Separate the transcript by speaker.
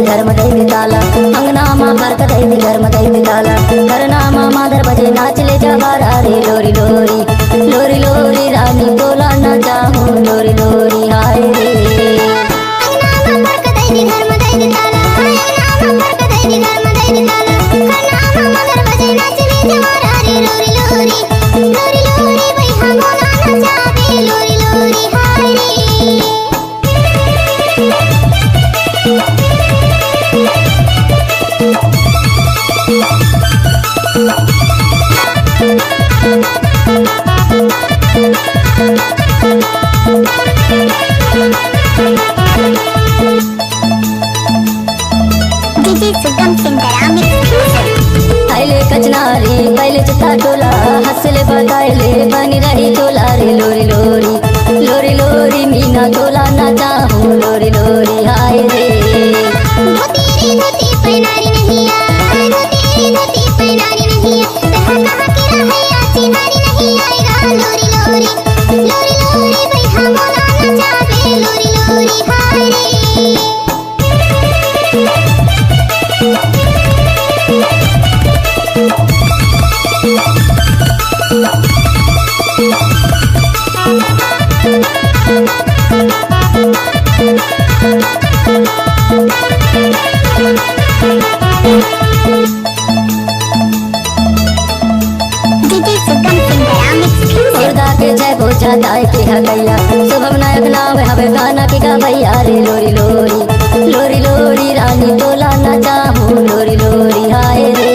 Speaker 1: घर में दई ताला अंगना माँ घर का दई घर में दई ताला करना माँ मादर बजे नाच ले जवारा रे लोरी लोरी लोरी लोरी रानी बोला ना चाहूँ लोरी लोरी हाय रे
Speaker 2: अंगना माँ घर का दई घर में दई ताला अंगना माँ घर का दई घर में दई ताला करना माँ मादर बजे नाच ले जवारा रे लोरी लोरी लोरी लोरी भाई हम बोला ना चाहे लोरी लोरी हाय रे DJ Sugam Sindara Mix
Speaker 1: आइले कचनारी पहले चिता टोला हंसले बताइले बनी रही टोला रे लोरी लोरी लोरी लोरी मीना टोला ना चाहूँ लोरी लोरी हाय रे
Speaker 2: धोती धोती पहनारी नहीं आ धोती धोती पहनारी नहीं आ कहाँ की रहैया चिनारी नहीं आएगा लोरी लोरी लोरी लोरी भाई हम बोला ना चाहे लोरी लोरी हाय रे DJ Sugam Sindara Mix
Speaker 1: खुदा के जय बोझा दाय के हकैया शुभम नायक नाम हवे गाना के गवैया रे लोरी लोरी लोरी लोरी रानी टोला ना चाहूँ लोरी लोरी हाय रे